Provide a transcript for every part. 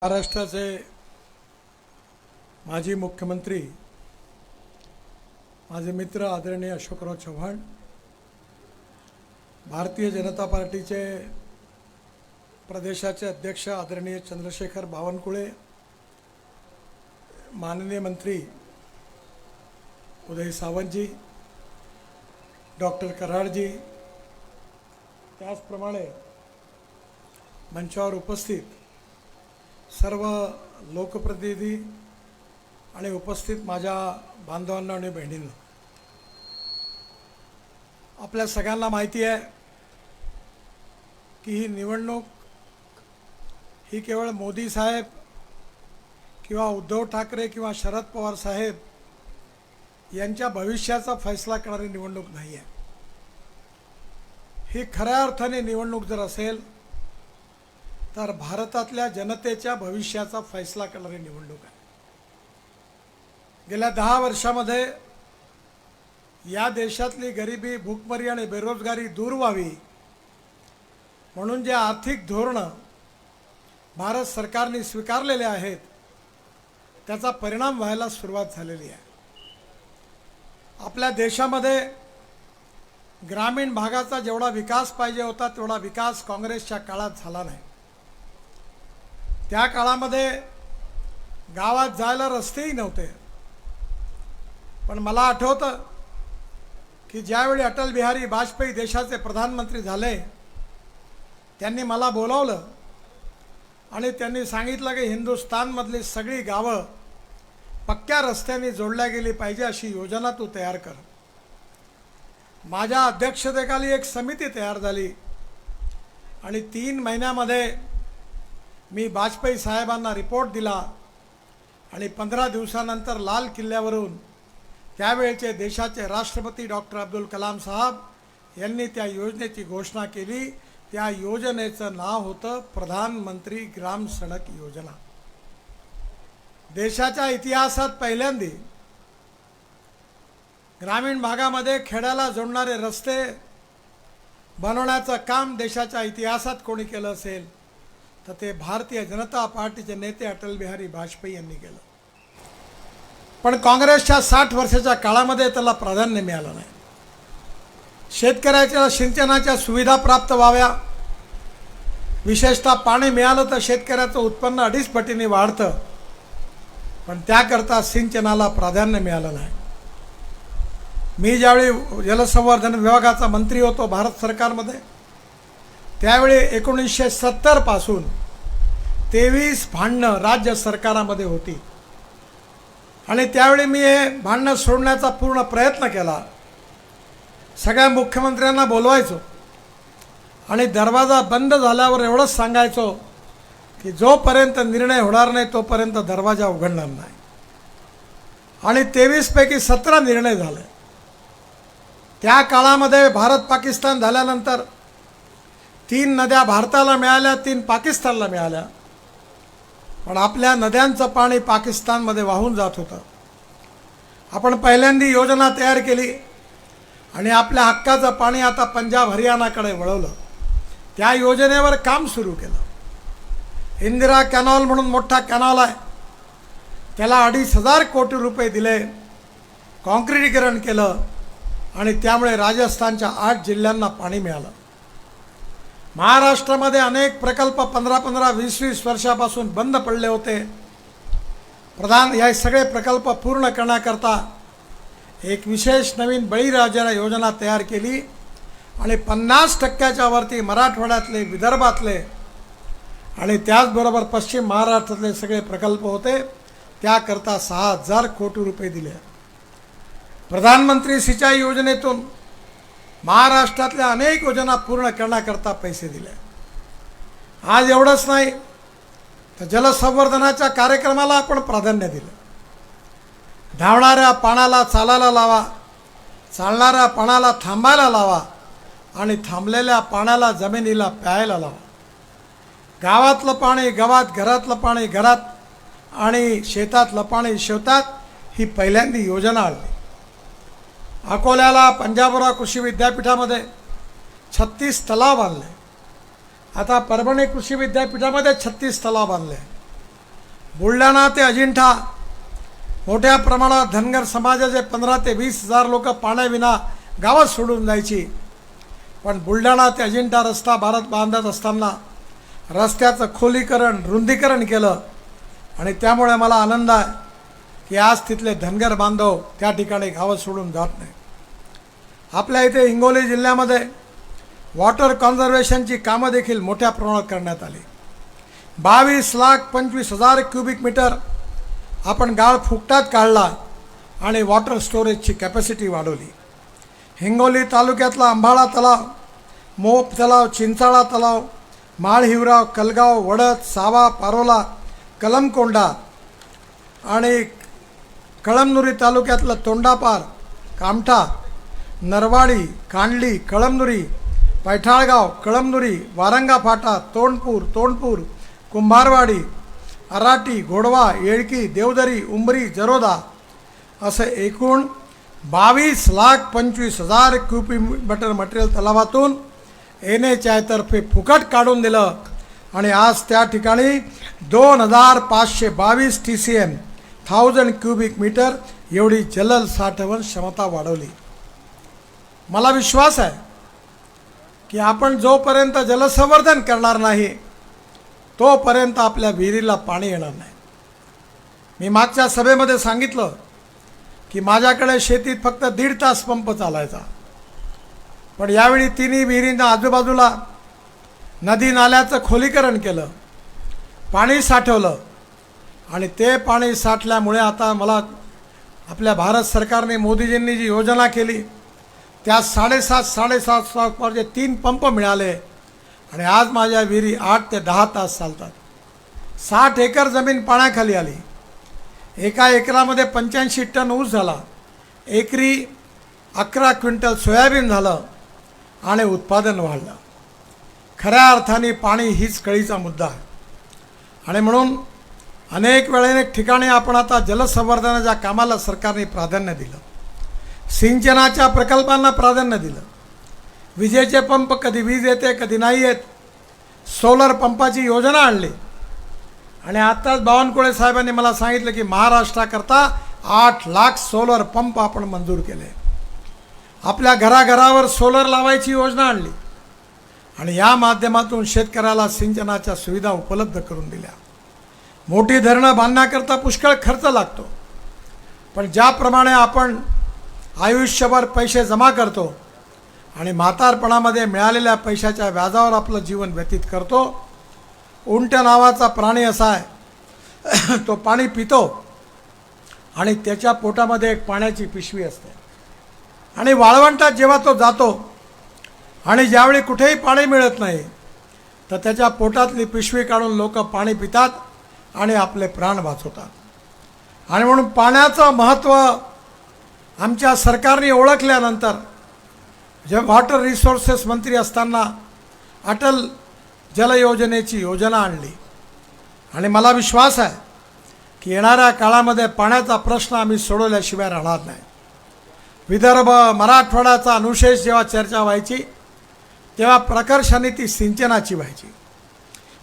महाराष्ट्राचे माजी मुख्यमंत्री माझे मित्र आदरणीय अशोकराव चव्हाण, भारतीय जनता पार्टीचे प्रदेशाचे अध्यक्ष आदरणीय चंद्रशेखर बावनकुळे, माननीय मंत्री उदय सावंतजी, डॉक्टर कराडजी, त्याचप्रमाणे मंचावर उपस्थित सर्व लोकप्रतिनिधी आणि उपस्थित माझ्या बांधवांना आणि बहिणींना, आपल्या सगळ्यांना माहिती आहे की ही निवडणूक ही केवळ मोदी साहेब किंवा उद्धव ठाकरे किंवा शरद पवार साहेब यांच्या भविष्याचा फैसला करणारी निवडणूक नाही आहे। ही खऱ्या अर्थाने निवडणूक जर असेल तर भारतातल्या जनतेच्या भविष्याचा फैसला करणारी निवडणूक आहे। गेल्या 10 वर्षामध्ये या देशातली गरिबी, भूकमरी आणि बेरोजगारी दूर व्हावी म्हणून जे आर्थिक धोरणं भारत सरकारने स्वीकारलेले आहेत त्याचा परिणाम व्हायला सुरुवात झालेली आहे। आपल्या देशामध्ये ग्रामीण भागाचा जेवढा विकास पाहिजे होता तेवढा विकास काँग्रेसच्या काळात झाला नाही। त्या काळामध्ये गावात जायला रस्तेही नव्हते। पण मला आठवतं की ज्यावेळी अटल बिहारी वाजपेयी देशाचे प्रधानमंत्री झाले त्यांनी मला बोलावलं आणि त्यांनी सांगितलं की हिंदुस्थानमधली सगळी गावं पक्क्या रस्त्यांनी जोडल्या गेली पाहिजे अशी योजना तू तयार कर। माझ्या अध्यक्षतेखाली एक समिती तयार झाली आणि 3 महिन्यामध्ये मी वाजपेयी साहेबांना रिपोर्ट दिला आणि 15 दिवसानंतर लाल किल्ल्यावरून त्यावेळचे देशाचे राष्ट्रपती डॉक्टर अब्दुल कलाम साहेब यांनी त्या योजनेची घोषणा केली। त्या योजनेचं नाव होतं प्रधानमंत्री ग्राम सडक योजना। देशाच्या इतिहासात पहिल्यांदा ग्रामीण भागामध्ये खेड्याला जोडणारे रस्ते बनवण्याचं काम देशाच्या इतिहासात कोणी केलं असेल तर ते भारतीय जनता पार्टीचे नेते अटल बिहारी वाजपेयी यांनी केलं। पण काँग्रेसच्या 60 वर्षाच्या काळामध्ये त्याला प्राधान्य मिळालं नाही। शेतकऱ्याच्या सिंचनाच्या सुविधा प्राप्त व्हाव्या, विशेषतः पाणी मिळालं तर शेतकऱ्याचं उत्पन्न 2.5 पटीने वाढतं, पण त्याकरता सिंचनाला प्राधान्य मिळालं नाही। मी ज्यावेळी जलसंवर्धन विभागाचा मंत्री होतो भारत सरकारमध्ये त्यावेळी 1970 पासून 23 भांडणं राज्य सरकारामध्ये होती आणि त्यावेळी मी हे भांडणं सोडण्याचा पूर्ण प्रयत्न केला। सगळ्या मुख्यमंत्र्यांना बोलवायचो आणि दरवाजा बंद झाल्यावर एवढंच सांगायचो की जोपर्यंत निर्णय होणार नाही तोपर्यंत दरवाजा उघडणार नाही। आणि 23 पैकी 17 निर्णय झाले। त्या काळामध्ये भारत पाकिस्तान झाल्यानंतर 3 नद्या भारताला मिळाल्या, 3 पाकिस्तानला मिळाल्या, पण आपल्या नद्यांचं पाणी पाकिस्तानमध्ये वाहून जात होतं। आपण पहिल्यांदा योजना तयार केली आणि आपल्या हक्काचं पाणी आता पंजाब हरियाणाकडे वळवलं। त्या योजनेवर काम सुरू केलं। इंदिरा कॅनॉल म्हणून मोठा कॅनॉल आहे, त्याला 2,500 कोटी रुपये दिले, कॉन्क्रिटीकरण केलं आणि त्यामुळे राजस्थानच्या 8 जिल्ह्यांना पाणी मिळालं। महाराष्ट्रामध्ये अनेक प्रकल्प 15-15, 20-20 वर्षापासून बंद पडले होते। या सगळे प्रकल्प पूर्ण करण्याकरता एक विशेष नवीन बळीराजा योजना तयार केली आणि 50% वरती मराठवाड्यातले, विदर्भातले आणि त्याचबरोबर पश्चिम महाराष्ट्रातले सगळे प्रकल्प होते, त्याकरता 6,000 कोटी रुपये दिले। प्रधानमंत्री सिंचाई योजनेतून महाराष्ट्रातल्या अनेक योजना पूर्ण करण्याकरता पैसे दिले। आज एवढंच नाही तर जलसंवर्धनाच्या कार्यक्रमाला आपण प्राधान्य दिलं। धावणाऱ्या पाण्याला चालायला लावा, चालणाऱ्या पाण्याला थांबायला लावा आणि थांबलेल्या पाण्याला जमिनीला प्यायला लावा। गावातलं पाणी गावात, घरातलं पाणी घरात आणि शेतातलं पाणी शेतात, ही पहिल्यांदा योजना आली। अकोल्याला पंजाबराव कृषी विद्यापीठामध्ये 36 तलाव बांधले। आता परभणी कृषी विद्यापीठामध्ये 36 तलाव बांधले। बुलढाणा ते अजिंठा मोठ्या प्रमाणात धनगर समाजाचे 15 ते 20 हजार लोक पाण्याविना गावात सोडून जायची. पण बुलढाणा ते अजिंठा रस्ता भारत बांधत असताना रस्त्याचं खोलीकरण रुंदीकरण केलं आणि त्यामुळे मला आनंद आहे की आज तिथले धनगर बांधव त्या ठिकाणी गावं सोडून जात नाही. आपल्या इथे हिंगोली जिल्ह्यामध्ये वॉटर कॉन्झर्वेशनची कामं देखील मोठ्या प्रमाणात करण्यात आली. 22,25,000 क्युबिक मीटर आपण गाळ फुकटात काढला आणि वॉटर स्टोरेजची कॅपॅसिटी वाढवली. हिंगोली तालुक्यातला अंबाळा तलाव, मोप तलाव, चिंचाळा तलाव, माळहिवराव, कलगाव, वडद, सावा, पारोला, कलमकोंडा आणि कळमनुरी तालुक्यातलं तोंडापार, कामठा, नरवाडी, कांडली, कळमनुरी, पैठाळगाव, कळमनुरी, वारंगा फाटा, तोंडपूर, कुंभारवाडी, अराटी, घोडवा, येळकी, देवदरी, उंबरी, जरोदा असं एकूण 22,25,000 क्युबिक मीटर मटेरियल तलावातून NHI तर्फे फुकट काढून दिलं आणि आज त्या ठिकाणी 2,522 TCM 1000 क्युबिक मीटर एवढी जल साठवण क्षमता वाढवली. मला विश्वास आहे की आपण जोपर्यंत जलसंवर्धन करणार नाही तोपर्यंत आपल्या विहिरीला पाणी येणार नाही. मी मागच्या सभेमध्ये सांगितलं की माझ्याकडे शेतीत फक्त 1.5 तास पंप चालायचा, पण यावेळी तिन्ही विहिरींना आजूबाजूला नदी नाल्याचं खोलीकरण केलं, पाणी साठवलं आणि ते पाणी साठल्यामुळे आता मला आपल्या भारत सरकारने मोदीजींनी जी योजना केली त्या 7.5 3 पंप मिळाले आणि आज माझ्या विहिरी 8 ते 10 तास चालतात. 60 एकर जमीन पाण्याखाली आली. एका एकरामध्ये 85 टन ऊस झाला, एकरी 11 क्विंटल सोयाबीन झालं आणि उत्पादन वाढलं. खऱ्या अर्थाने पाणी हीच कळीचा मुद्दा आहे आणि म्हणून अनेक ठिकाणी आपण आता जलसंवर्धनाच्या कामाला सरकारने प्राधान्य दिलं, सिंचनाच्या प्रकल्पांना प्राधान्य दिलं. विजेचे पंप कधी वीज येते कधी नाही येत, सोलर पंपाची योजना आणली आणि आत्ताच बावनकुळे साहेबांनी मला सांगितलं की महाराष्ट्राकरता 8 लाख सोलर पंप आपण मंजूर केले. आपल्या घराघरावर सोलर लावायची योजना आणली आणि या माध्यमातून शेतकऱ्याला सिंचनाच्या सुविधा उपलब्ध करून दिल्या. मोठी धरणं बांधण्याकरता पुष्कळ खर्च लागतो, पण ज्याप्रमाणे आपण आयुष्यभर पैसे जमा करतो आणि म्हातारपणामध्ये मिळालेल्या पैशाच्या व्याजावर आपलं जीवन व्यतीत करतो. उंट नावाचा प्राणी असा आहे, तो पाणी पितो आणि त्याच्या पोटामध्ये एक पाण्याची पिशवी असते आणि वाळवंटात जेव्हा तो जातो आणि ज्यावेळी कुठेही पाणी मिळत नाही तर त्याच्या पोटातली पिशवी काढून लोक पाणी पितात आणि आपले प्राण वाचवतात. आणि म्हणून पाण्याचं महत्त्व आमच्या सरकारने ओळखल्यानंतर जे वॉटर रिसोर्सेस मंत्री असताना अटल जल योजनेची योजना आणली आणि मला विश्वास आहे की येणाऱ्या काळामध्ये पाण्याचा प्रश्न आम्ही सोडवल्याशिवाय राहणार नाही. विदर्भ मराठवाड्याचा अनुशेष जेव्हा चर्चा व्हायची तेव्हा प्रकर्षाने ती सिंचनाची व्हायची.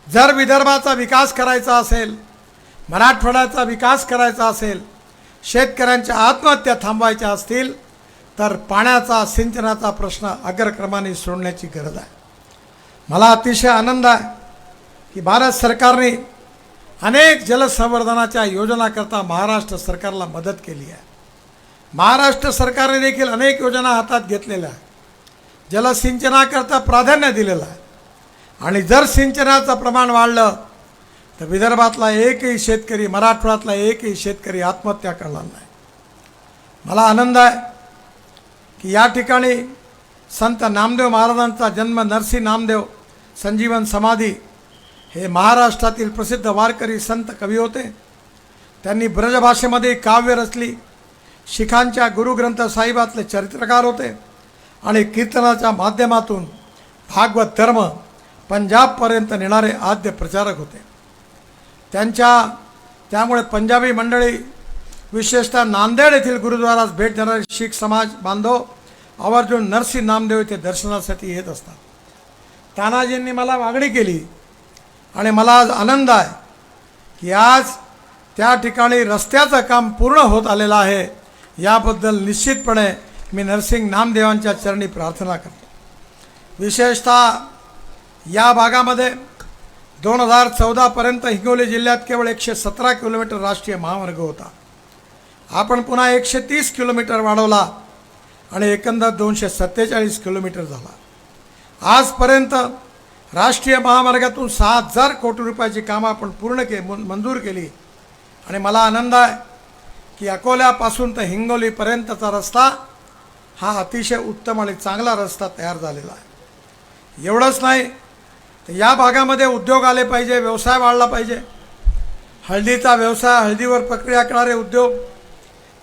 जर विदर्भाचा विकास करायचा असेल, मराठवाड्याचा विकास करायचा असेल, शेतकऱ्यांच्या आत्महत्या थांबवायच्या असतील तर पाण्याचा सिंचनाचा प्रश्न अग्रक्रमाने सोडण्याची गरज आहे. मला अतिशय आनंद आहे की भारत सरकारने अनेक जलसंवर्धनाच्या योजनाकरता महाराष्ट्र सरकारला मदत केली आहे. महाराष्ट्र सरकारने देखील अनेक योजना हातात घेतलेल्या आहेत, जलसिंचनाकरता प्राधान्य दिलेलं आहे आणि जर सिंचनाचं प्रमाण वाढलं तर विदर्भातला एकही शेतकरी, मराठवाड्यातला एकही शेतकरी आत्महत्या करणार नाही. मला आनंद आहे की या ठिकाणी संत नामदेव महाराजांचा जन्म, नरसी नामदेव संजीवन समाधी, हे महाराष्ट्रातील प्रसिद्ध वारकरी संत कवी होते. त्यांनी ब्रजभाषेमध्ये काव्य रचली, शिखांच्या गुरुग्रंथ साहिबातले चरित्रकार होते आणि कीर्तनाच्या माध्यमातून भागवत धर्म पंजाबपर्यंत नेणारे आद्य प्रचारक होते. त्यामुळे पंजाबी मंडळी, विशेषतः नांदेड येथील गुरुद्वारास भेट देणारे शीख समाज बांधव आवर्जून नरसी नामदेव येथे दर्शनासाठी येत असतात. तानाजींनी मला मागणी केली आणि मला आज आनंद आहे की आज त्या ठिकाणी रस्त्याचं काम पूर्ण होत आलेलं आहे. याबद्दल निश्चितपणे मी नरसिंग नामदेवांच्या चरणी प्रार्थना करतो. विशेषतः या भागामध्ये 2014पर्यंत हिंगोली जिल्ह्यात केवळ 117 किलोमीटर राष्ट्रीय महामार्ग होता. आपण पुन्हा 130 किलोमीटर वाढवला आणि एकंदर 247 किलोमीटर झाला. आजपर्यंत राष्ट्रीय महामार्गातून 6000 कोटी रुपयाची कामं आपण मंजूर केली. आणि मला आनंद आहे की अकोल्यापासून तर हिंगोलीपर्यंतचा रस्ता हा अतिशय उत्तम आणि चांगला रस्ता तयार झालेला आहे. एवढंच नाही तर या भागामध्ये उद्योग आले पाहिजे, व्यवसाय वाढला पाहिजे. हळदीचा व्यवसाय, हळदीवर प्रक्रिया करणारे उद्योग,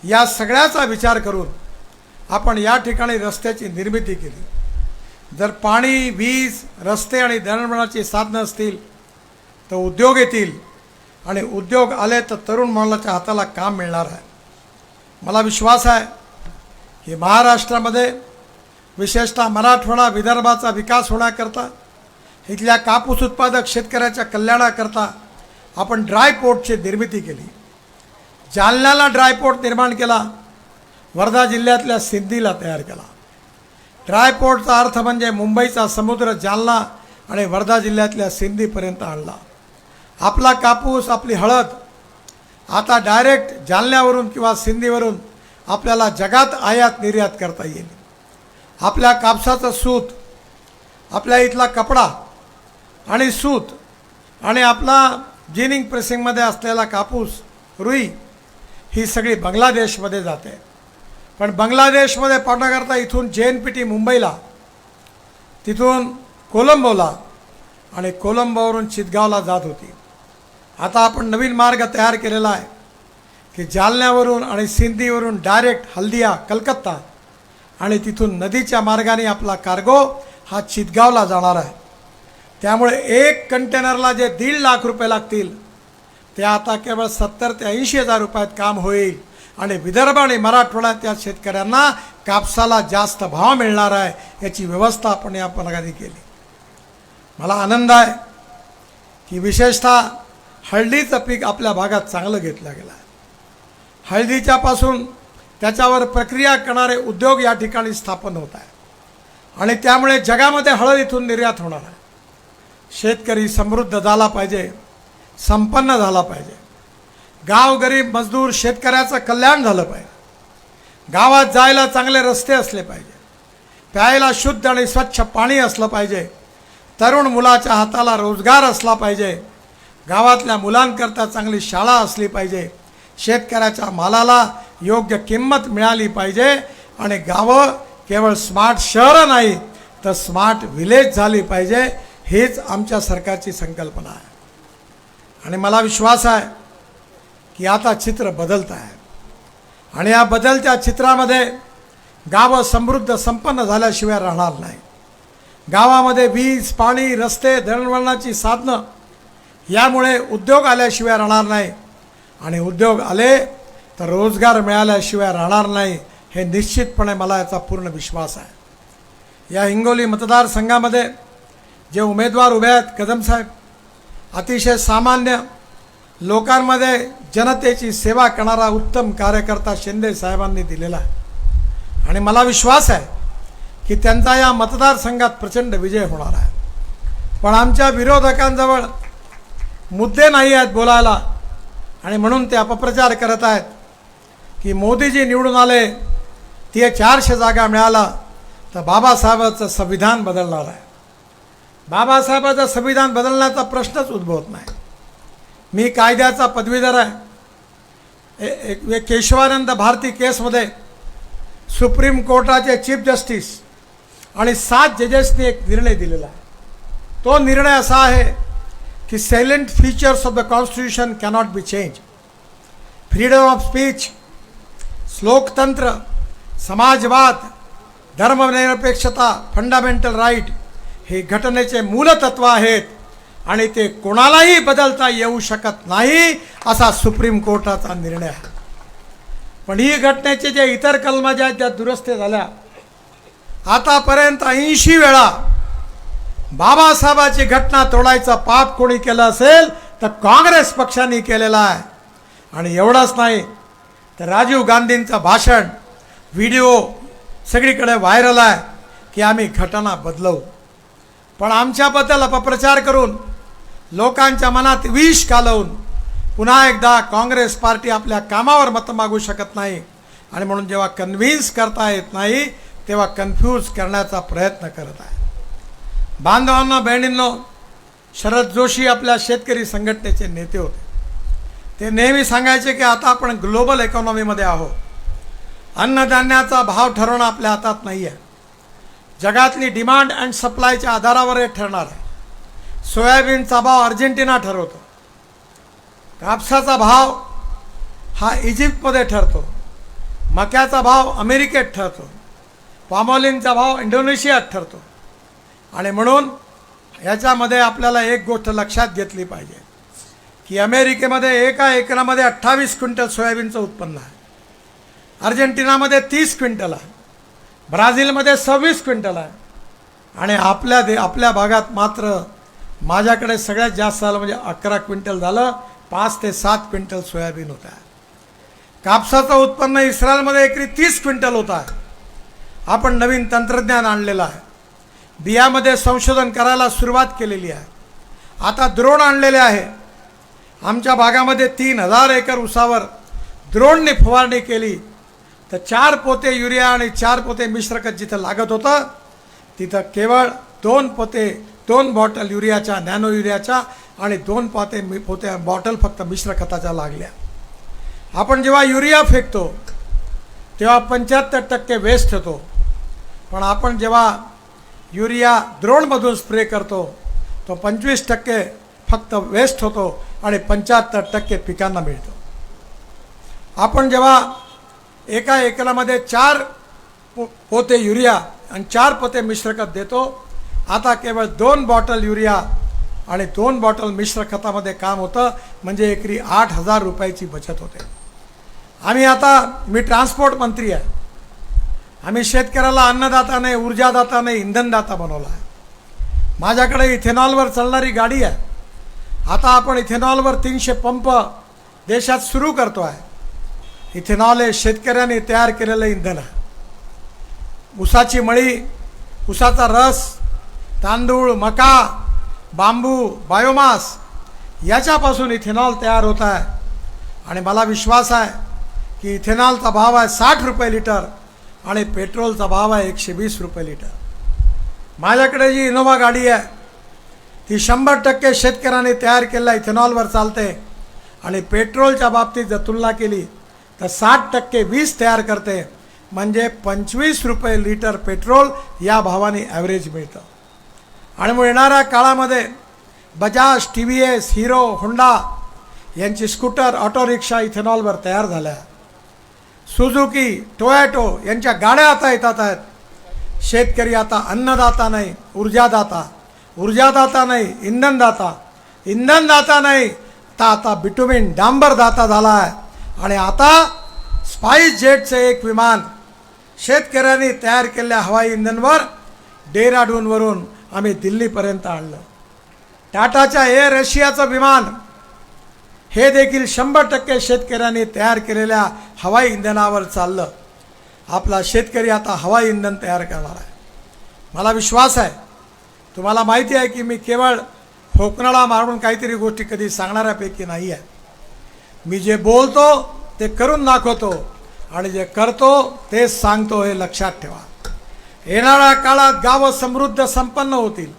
या सगळ्याचा विचार करून आपण या ठिकाणी रस्त्याची निर्मिती केली. जर पाणी, वीज, रस्ते आणि दळणवळणाची साधनं असतील तर उद्योग येतील आणि उद्योग आले तर तरुण मुलाच्या हाताला काम मिळणार आहे. मला विश्वास आहे की महाराष्ट्रामध्ये विशेषतः मराठवाडा, विदर्भाचा विकास होण्याकरता, इथल्या कापूस उत्पादक शेतकऱ्याच्या कल्याणाकरता आपण ड्रायपोर्टची निर्मिती केली. जालन्याला ड्रायपोर्ट निर्माण केला, वर्धा जिल्ह्यातल्या सिंधीला तयार केला. ड्रायपोर्टचा अर्थ म्हणजे मुंबईचा समुद्र जालना आणि वर्धा जिल्ह्यातल्या सिंधीपर्यंत आणला. आपला कापूस, आपली हळद आता डायरेक्ट जालन्यावरून किंवा सिंधीवरून आपल्याला जगात आयात निर्यात करता येईल. आपल्या कापसाचं सूत, आपल्या इथला कपडा आणि सूत आणि आपला जिनिंग प्रेसिंगमध्ये असलेला कापूस, रुई, ही सगळी बांगलादेशमध्ये जाते. पण बांगलादेशमध्ये पाठवण्याकरता इथून JNPT मुंबईला, तिथून कोलंबोला आणि कोलंबोवरून चितगावला जात होती. आता आपण नवीन मार्ग तयार केलेला आहे की जालन्यावरून आणि सिंधीवरून डायरेक्ट हल्दिया, कलकत्ता आणि तिथून नदीच्या मार्गाने आपला कार्गो हा चितगावला जाणार आहे. त्यामुळे एक कंटेनरला जे 1.5 लाख रुपये लागतील ते आता केवळ 70 ते 80 हजार रुपयात काम होईल. आणि विदर्भ आणि मराठवाड्याच्या शेतकऱ्यांना कापसाला जास्त भाव मिळणार आहे, याची व्यवस्था आपण या भागाने केली. मला आनंद आहे की विशेषतः हळदीचं पीक आपल्या भागात चांगलं घेतलं गेलं आहे. हळदीच्यापासून त्याच्यावर प्रक्रिया करणारे उद्योग या ठिकाणी स्थापन होत आहे आणि त्यामुळे जगामध्ये हळद इथून निर्यात होणार आहे. शेतकरी समृद्ध झाला पाहिजे, संपन्न झाला पाहिजे. गाव गरीब मजदूर शेतकऱ्याचं कल्याण झालं पाहिजे. गावात जायला चांगले रस्ते असले पाहिजे, प्यायला शुद्ध आणि स्वच्छ पाणी असलं पाहिजे, तरुण मुलाच्या हाताला रोजगार असला पाहिजे, गावातल्या मुलांकरता चांगली शाळा असली पाहिजे, शेतकऱ्याच्या मालाला योग्य किंमत मिळाली पाहिजे आणि गावं केवळ स्मार्ट शहरं नाही तर स्मार्ट विलेज झाली पाहिजे. हीच आमच्या सरकारची संकल्पना आहे. आणि मला विश्वास आहे की आता चित्र बदलत आहे आणि या बदलत्या चित्रामध्ये गावं समृद्ध संपन्न झाल्याशिवाय राहणार नाही. गावामध्ये वीज, पाणी, रस्ते, दळणवळणाची साधनं, यामुळे उद्योग आल्याशिवाय राहणार नाही आणि उद्योग आले तर रोजगार मिळाल्याशिवाय राहणार नाही, हे निश्चितपणे मला याचा पूर्ण विश्वास आहे. या हिंगोली मतदारसंघामध्ये जे उमेदवार उभे आहेत, कदम साहेब अतिशय सामान्य लोकांमध्ये जनतेची सेवा करणारा उत्तम कार्यकर्ता शिंदे साहेबांनी दिलेला आहे आणि मला विश्वास आहे की त्यांचा या मतदारसंघात प्रचंड विजय होणार आहे. पण आमच्या विरोधकांजवळ मुद्दे नाही आहेत बोलायला आणि म्हणून ते अपप्रचार करत आहेत की मोदीजी निवडून आले, ते 400 जागा मिळाला तर बाबासाहेबांचं संविधान बदलणार आहे. बाबासाहेबांचं संविधान बदलण्याचा प्रश्नच उद्भवत नाही. मी कायद्याचा पदवीधर आहे. केशवानंद भारती केसमध्ये सुप्रीम कोर्टाचे चीफ जस्टिस आणि 7 जजेसनी एक निर्णय दिलेला आहे. तो निर्णय असा आहे की silent features of the constitution cannot be change. Freedom of speech, लोकतंत्र, समाजवाद, धर्मनिरपेक्षता, फंडामेंटल राईट हे घटनेचे मूलतत्व आहेत आणि ते कोणालाही बदलता येऊ शकत नाही, असा सुप्रीम कोर्टाचा निर्णय आहे. पण ही घटनेचे जे इतर कलमा ज्या आहेत त्या दुरुस्त्या झाल्या. आतापर्यंत 80 वेळा बाबासाहेबाची घटना तोडायचं पाप कोणी केलं असेल तर काँग्रेस पक्षाने केलेला आहे. आणि एवढंच नाही तर राजीव गांधींचं भाषण व्हिडिओ सगळीकडे व्हायरल आहे की आम्ही घटना बदलवू. पण आमच्याबद्दल अपप्रचार करून लोकांच्या मनात विष घालवून पुन्हा एकदा काँग्रेस पार्टी आपल्या कामावर मतं मागू शकत नाही. आणि म्हणून जेव्हा कन्व्हिन्स करता येत नाही तेव्हा कन्फ्यूज करण्याचा प्रयत्न करत आहे. बांधवांनो, बहिणींनो, शरद जोशी आपल्या शेतकरी संघटनेचे नेते होते. ते नेहमी सांगायचे की आता आपण ग्लोबल इकॉनॉमीमध्ये आहोत. अन्नधान्याचा भाव ठरवणं आपल्या हातात नाही आहे. जगातली डिमांड अँड सप्लायच्या आधारावर हे ठरणार आहे. सोयाबीनचा भाव अर्जेंटिना ठरवतो. कापसाचा भाव हा इजिप्तमध्ये ठरतो. मक्याचा भाव अमेरिकेत ठरतो. पामॉलिनचा भाव इंडोनेशियात ठरतो. आणि म्हणून याच्यामध्ये आपल्याला एक गोष्ट लक्षात घेतली पाहिजे की अमेरिकेमध्ये एका एकरामध्ये 28 क्विंटल सोयाबीनचं उत्पन्न आहे. अर्जेंटिनामध्ये 30 क्विंटल आहे. ब्राझीलमध्ये 26 क्विंटल आहे. आणि आपल्या भागात मात्र माझ्याकडे सगळ्यात जास्त झालं म्हणजे 11 क्विंटल झालं. 5 ते 7 क्विंटल सोयाबीन होत आहे. कापसाचं उत्पन्न इस्रायलमध्ये एकरी 30 क्विंटल होत आहे. आपण नवीन तंत्रज्ञान आणलेलं आहे. बियामध्ये संशोधन करायला सुरुवात केलेली आहे. आता द्रोण आणलेले आहे. आमच्या भागामध्ये 3000 एकर ऊसावर द्रोणने फवारणी केली तर 4 पोते युरिया आणि 4 पोते मिश्रखत जिथं लागत होतं तिथं केवळ 2 बॉटल युरियाच्या, नॅनो युरियाच्या आणि 2 पोते बॉटल फक्त मिश्र खताच्या लागल्या. आपण जेव्हा युरिया फेकतो तेव्हा 75% वेस्ट होतो. पण आपण जेव्हा युरिया द्रोणमधून स्प्रे करतो तो 25% फक्त वेस्ट होतो आणि 75% पिकांना मिळतो. आपण जेव्हा एका एकरामध्ये 4 पोते युरिया आणि 4 पोते मिश्रखत देतो, आता केवळ 2 बॉटल युरिया आणि 2 बॉटल मिश्र खतामध्ये काम होतं. म्हणजे एकरी 8,000 रुपयाची बचत होते. मी ट्रान्सपोर्ट मंत्री आहे. आम्ही शेतकऱ्याला अन्नदाता नाही, ऊर्जादाता नाही, इंधनदाता बनवला आहे. माझ्याकडे इथेनॉलवर चालणारी गाडी आहे. आता आपण इथेनॉलवर 300 पंप देशात सुरू करतो आहे. इथेनॉल हे शेतकऱ्यांनी तयार केलेलं इंधन आहे. ऊसाची मळी, ऊसाचा रस, तांदूळ, मका, बांबू, बायोमास याच्यापासून इथेनॉल तयार होत आहे. आणि मला विश्वास आहे की इथेनॉलचा भाव आहे 60 रुपये लिटर आणि पेट्रोलचा भाव आहे 120 रुपये लिटर. माझ्याकडे जी इनोव्हा गाडी आहे ती 100% शेतकऱ्यांनी तयार केलेल्या इथेनॉलवर चालते. आणि पेट्रोलच्या बाबतीत जर तुलना केली तर 60% वीज तयार करते. म्हणजे 25 रुपये लिटर पेट्रोल या भावाने ॲव्हरेज मिळतं. आणि मग येणाऱ्या काळामध्ये बजाज, TVS, हिरो, होंडा यांची स्कूटर, ऑटो रिक्षा इथेनॉलवर तयार झाल्या. सुझुकी, टोयोटो यांच्या गाड्या आता येतात आहेत. शेतकरी आता अन्नदाता नाही, ऊर्जादाता नाही, इंधनदाता नाही, तर आता बिटुमिन डांबरदाता झाला आहे. आणि आता स्पाइस जेटचे एक विमान शेतकऱ्यांनी तयार केलेल्या हवाई इंधनवर डेहराडूनवरून आम्ही दिल्लीपर्यंत आणलं. टाटाच्या एअर एशियाचं विमान हे देखील 100% शेतकऱ्यांनी तयार केलेल्या हवाई इंधनावर चाललं. आपला शेतकरी आता हवाई इंधन तयार करणार आहे. मला विश्वास आहे, तुम्हाला माहिती आहे की मी केवळ फोकनाळा मारून काहीतरी गोष्टी कधी सांगणाऱ्यापैकी नाही आहे. मी जे बोलतो ते करून दाखवतो आणि जे करतो तेच सांगतो, हे लक्षात ठेवा. येणाऱ्या काळात गावं समृद्ध संपन्न होतील.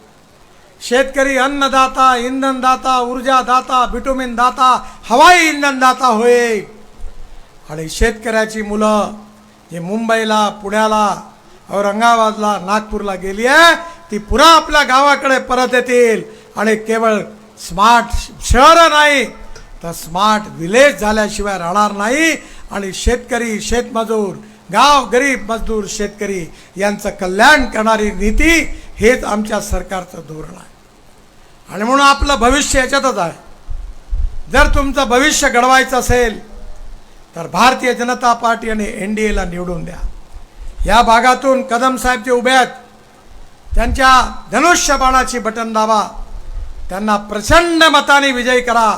शेतकरी अन्नदाता, इंधनदाता, ऊर्जादाता, बिटुमिन दाता, हवाई इंधनदाता होईल. आणि शेतकऱ्याची मुलं जे मुंबईला, पुण्याला, औरंगाबादला, नागपूरला गेली आहे ती पुन्हा आपल्या गावाकडे परत येतील. आणि केवळ स्मार्ट शहर नाही तर स्मार्ट विलेज झाल्याशिवाय राहणार नाही. आणि शेतकरी, शेतमजूर, गाव गरीब मजदूर शेतकरी यांचं कल्याण करणारी नीती हेच आमच्या सरकारचं धोरण आहे. आणि म्हणून आपलं भविष्य याच्यातच आहे. जर तुमचं भविष्य घडवायचं असेल तर भारतीय जनता पार्टी आणि NDAला निवडून द्या. या भागातून कदम साहेब जे उभे आहेत त्यांच्या धनुष्यबाणाची बटन दाबा, त्यांना प्रचंड मताने विजयी करा.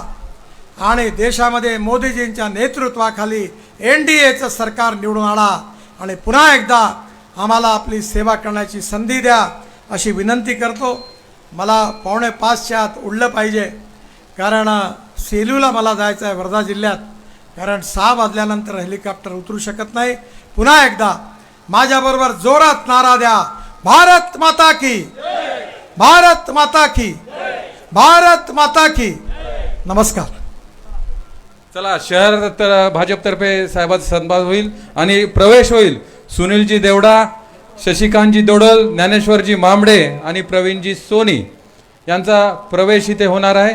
आणि देशामध्ये मोदीजींच्या नेतृत्वाखाली NDAचं सरकार निवडून आणा आणि पुन्हा एकदा आम्हाला आपली सेवा करण्याची संधी द्या अशी विनंती करतो. मला 4:45च्या आत उडलं पाहिजे, कारण सेलूला मला जायचं आहे वर्धा जिल्ह्यात, कारण 6 वाजल्यानंतर हेलिकॉप्टर उतरू शकत नाही. पुन्हा एकदा माझ्याबरोबर जोरात नारा द्या, भारत माता की, भारत माता की, भारत माता की. नमस्कार. चला, शहर तर भाजपतर्फे साहेबांचा सन्मान होईल आणि प्रवेश होईल. सुनीलजी देवडा, शशिकांतजी दोडल, ज्ञानेश्वरजी मांबडे आणि प्रवीणजी सोनी यांचा प्रवेश इथे होणार आहे.